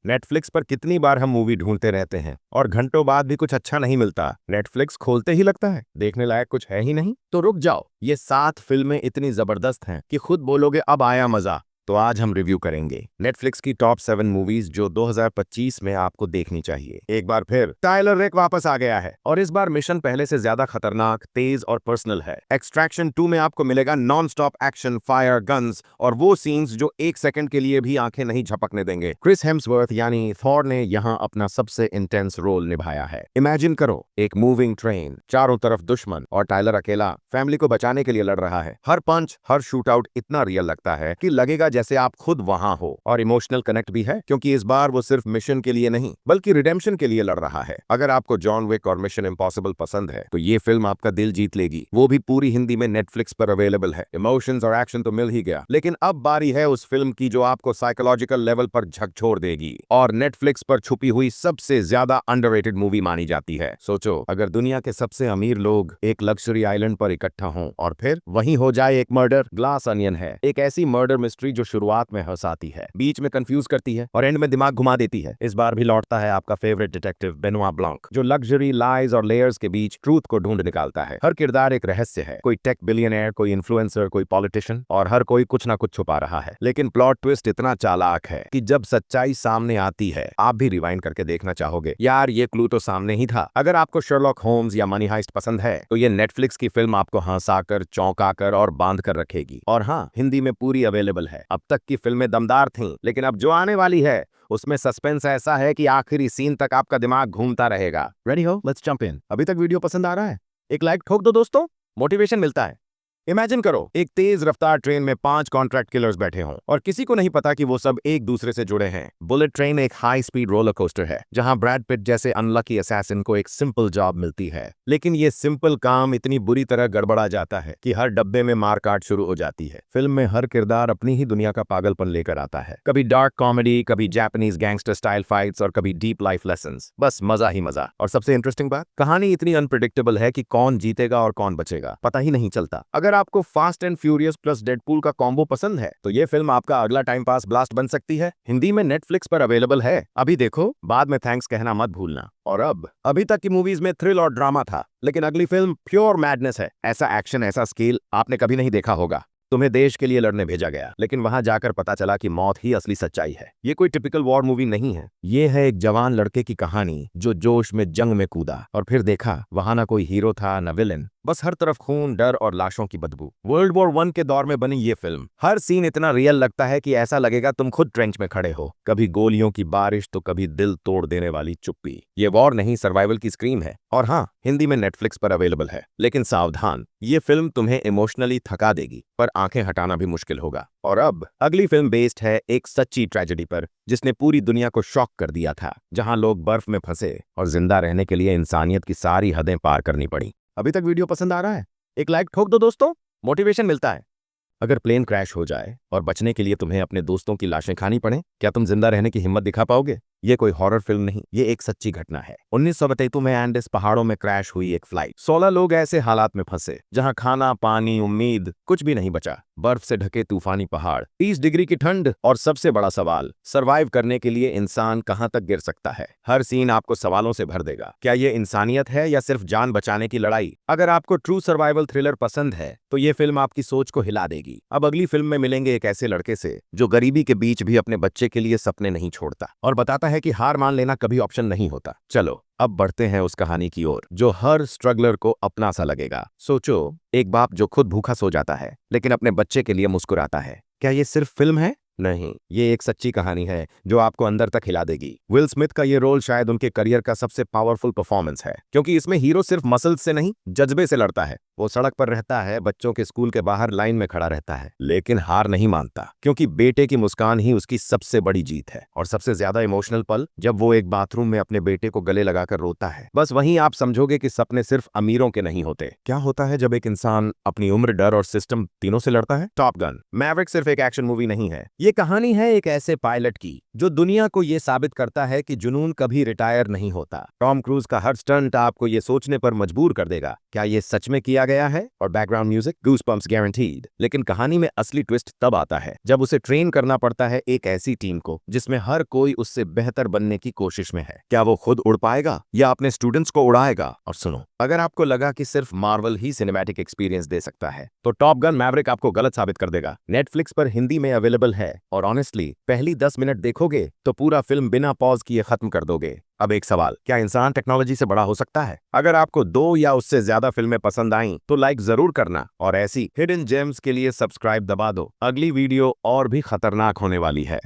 Netflix पर कितनी बार हम मूवी ढूंढते रहते हैं और घंटों बाद भी कुछ अच्छा नहीं मिलता। नेटफ्लिक्स खोलते ही लगता है देखने लायक कुछ है ही नहीं। तो रुक जाओ, ये 7 फिल्में इतनी जबरदस्त हैं कि खुद बोलोगे अब आया मजा। तो आज हम रिव्यू करेंगे नेटफ्लिक्स की टॉप 7 मूवीज जो 2025 में आपको देखनी चाहिए। एक बार फिर टाइलर रेक वापस आ गया है और इस बार मिशन पहले से ज्यादा खतरनाक, तेज और पर्सनल है। एक्सट्रैक्शन 2 में आपको मिलेगा non stop action, fire, guns और वो सीन्स जो एक सेकंड के लिए भी आंखें नहीं झपकने देंगे। क्रिस हेम्सवर्थ यानी थॉर ने यहाँ अपना सबसे इंटेंस रोल निभाया है। इमेजिन करो, एक मूविंग ट्रेन, चारों तरफ दुश्मन और टाइलर अकेला फैमिली को बचाने के लिए लड़ रहा है। हर पंच, हर शूट आउट इतना रियल लगता है कि लगेगा जैसे आप खुद वहां हो। और इमोशनल कनेक्ट भी है क्योंकि इस बार वो सिर्फ मिशन के लिए नहीं बल्कि रिडेम्पशन के लिए लड़ रहा है। अगर आपको जॉन विक और मिशन इम्पॉसिबल पसंद है तो ये फिल्म आपका दिल जीत लेगी। वो भी पूरी हिंदी में नेटफ्लिक्स पर अवेलेबल है। इमोशंस और एक्शन तो मिल ही गया, लेकिन अब बारी है उस फिल्म की जो आपको साइकोलॉजिकल लेवल पर झकझोर देगी और नेटफ्लिक्स पर छुपी हुई सबसे ज्यादा अंडररेटेड मूवी मानी जाती है। सोचो, अगर दुनिया के सबसे अमीर लोग एक लग्जरी आइलैंड पर इकट्ठा हों और फिर वहीं हो जाए एक मर्डर। ग्लास अनियन है एक ऐसी मर्डर मिस्ट्री जो शुरुआत में हंसाती है, बीच में कंफ्यूज करती है और एंड में दिमाग घुमा देती है। इस बार भी लौटता है आपका फेवरेट डिटेक्टिव बेनोआ ब्लांक, जो लग्जरी, लाइज और लेयर्स के बीच ट्रूथ को ढूंढ निकालता है। हर किरदार एक रहस्य है, कोई टेक बिलियनर, कोई इन्फ्लुएंसर, कोई पॉलिटिशियन और हर कोई कुछ ना कुछ छुपा रहा है। लेकिन प्लॉट ट्विस्ट इतना चालाक है कि जब सच्चाई सामने आती है आप भी रिवाइंड करके देखना चाहोगे, यार ये क्लू तो सामने ही था। अगर आपको शर्लॉक होम्स या मनी हाइस्ट पसंद है तो ये नेटफ्लिक्स की फिल्म आपको हंसाकर, चौंकाकर और बांध कर रखेगी। और हाँ, हिंदी में पूरी अवेलेबल है। अब तक की फिल्में दमदार थीं, लेकिन अब जो आने वाली है उसमें सस्पेंस ऐसा है कि आखिरी सीन तक आपका दिमाग घूमता रहेगा। रेडी हो? Let's jump in. अभी तक वीडियो पसंद आ रहा है? एक लाइक ठोक दो दोस्तों, मोटिवेशन मिलता है। इमेजिन करो, एक तेज रफ्तार ट्रेन में 5 कॉन्ट्रैक्ट किलर्स बैठे हों और किसी को नहीं पता कि वो सब एक दूसरे से जुड़े हैं। बुलेट ट्रेन एक हाई स्पीड रोलर कोस्टर है जहां ब्रैड पिट जैसे अनलकी असैसिन को एक सिंपल जॉब मिलती है, लेकिन ये सिंपल काम इतनी बुरी तरह गड़बड़ा जाता है कि हर डब्बे में मारकाट शुरू हो जाती है। फिल्म में हर किरदार अपनी ही दुनिया का पागलपन लेकर आता है, कभी डार्क कॉमेडी, कभी जापानीज गैंगस्टर स्टाइल फाइट्स और कभी डीप लाइफ लेसन्स। बस मजा ही मजा। और सबसे इंटरेस्टिंग बात, कहानी इतनी अनप्रिडिक्टेबल है कि कौन जीतेगा और कौन बचेगा पता ही नहीं चलता। अगर आपको fast and furious plus Deadpool का कॉम्बो पसंद है तो ये फिल्म आपका अगला टाइम पास ब्लास्ट बन सकती है। हिंदी में नेटफ्लिक्स पर अवेलेबल है, अभी देखो, बाद में थैंक्स कहना मत भूलना। और अब अभी तक की मूवीज में थ्रिल और ड्रामा था, लेकिन अगली फिल्म प्योर मैडनेस है। ऐसा एक्शन, ऐसा स्केल आपने कभी नहीं देखा होगा। तुम्हें देश के लिए लड़ने भेजा गया, लेकिन वहां जाकर पता चला कि मौत ही असली सच्चाई है। ये कोई टिपिकल वॉर मूवी नहीं है, ये है एक जवान लड़के की कहानी जो जोश में जंग में कूदा और फिर देखा वहां ना कोई हीरो था न विलेन, बस हर तरफ खून, डर और लाशों की बदबू। वर्ल्ड वॉर 1 के दौर में बनी ये फिल्म, हर सीन इतना रियल लगता है कि ऐसा लगेगा तुम खुद ट्रेंच में खड़े हो। कभी गोलियों की बारिश तो कभी दिल तोड़ देने वाली चुप्पी। ये वॉर नहीं, सर्वाइवल की स्क्रीम है। और हाँ, हिंदी में नेटफ्लिक्स पर अवेलेबल है, लेकिन सावधान, ये फिल्म तुम्हें इमोशनली थका देगी पर आंखें हटाना भी मुश्किल होगा। और अब अगली फिल्म बेस्ड है एक सच्ची ट्रेजेडी पर जिसने पूरी दुनिया को शॉक कर दिया था, जहां लोग बर्फ में फंसे और जिंदा रहने के लिए इंसानियत की सारी हदें पार करनी पड़ी। अभी तक वीडियो पसंद आ रहा है? एक लाइक ठोक दो दोस्तों, मोटिवेशन मिलता है। अगर प्लेन क्रैश हो जाए और बचने के लिए तुम्हें अपने दोस्तों की लाशें खानी पड़े, क्या तुम जिंदा रहने की हिम्मत दिखा पाओगे? ये कोई हॉरर फिल्म नहीं, ये एक सच्ची घटना है। 1932 में एंडेस पहाड़ों में क्रैश हुई एक फ्लाइट। 16 लोग ऐसे हालात में फंसे जहां खाना, पानी, उम्मीद कुछ भी नहीं बचा। बर्फ से ढके तूफानी पहाड़, 30 डिग्री की ठंड और सबसे बड़ा सवाल, सरवाइव करने के लिए इंसान कहां तक गिर सकता है। हर सीन आपको सवालों से भर देगा। क्या ये इंसानियत है या सिर्फ जान बचाने की लड़ाई? अगर आपको ट्रू सर्वाइवल थ्रिलर पसंद है तो ये फिल्म आपकी सोच को हिला देगी। अब अगली फिल्म में मिलेंगे एक ऐसे लड़के से जो गरीबी के बीच भी अपने बच्चे के लिए सपने नहीं छोड़ता और बताता है कि हार मान लेना कभी ऑप्शन नहीं होता। चलो अब बढ़ते हैं उस कहानी की ओर जो हर स्ट्रगलर को अपना सा लगेगा। सोचो, एक बाप जो खुद भूखा सो जाता है लेकिन अपने बच्चे के लिए मुस्कुराता है। क्या ये सिर्फ फिल्म है? नहीं, ये एक सच्ची कहानी है जो आपको अंदर तक हिला देगी। विल स्मिथ का ये रोल शायद उनके करियर का सबसे पावरफुल परफॉर्मेंस है, क्योंकि इसमें हीरो सिर्फ मसल्स से नहीं, जज्बे से लड़ता है। वो सड़क पर रहता है, बच्चों के स्कूल के बाहर लाइन में खड़ा रहता है, लेकिन हार नहीं मानता, क्योंकि बेटे की मुस्कान ही उसकी सबसे बड़ी जीत है। और सबसे ज्यादा इमोशनल पल जब वो एक बाथरूम में अपने बेटे को गले लगाकर रोता है। बस वहीं आप समझोगे कि सपने सिर्फ अमीरों के नहीं होते। क्या होता है जब एक इंसान अपनी उम्र, डर और सिस्टम तीनों से लड़ता है? टॉप गन मैवरिक सिर्फ एक एक्शन मूवी नहीं है, ये कहानी है एक ऐसे पायलट की जो दुनिया को ये साबित करता है कि जुनून कभी रिटायर नहीं होता। टॉम क्रूज का हर स्टंट आपको ये सोचने पर मजबूर कर देगा, क्या ये सच में किया गया है? और बैकग्राउंड म्यूजिक, गूज़बम्प्स गारंटीड। लेकिन कहानी में असली ट्विस्ट तब आता है जब उसे ट्रेन करना पड़ता है एक ऐसी टीम को जिसमें हर कोई उससे बेहतर बनने की कोशिश में है। क्या वो खुद उड़ पाएगा या अपने स्टूडेंट्स को उड़ाएगा? और सुनो, अगर आपको लगा कि सिर्फ मार्वल ही सिनेमैटिक एक्सपीरियंस दे सकता है तो टॉप गन मैवरिक आपको गलत साबित कर देगा। नेटफ्लिक्स पर हिंदी में अवेलेबल है और ऑनेस्टली पहली 10 मिनट देखोगे तो पूरा फिल्म बिना पॉज किए खत्म कर दोगे। अब एक सवाल, क्या इंसान टेक्नोलॉजी से बड़ा हो सकता है? अगर आपको 2 या उससे ज्यादा फिल्में पसंद आईं तो लाइक जरूर करना और ऐसी हिडन जेम्स के लिए सब्सक्राइब दबा दो। अगली वीडियो और भी खतरनाक होने वाली है।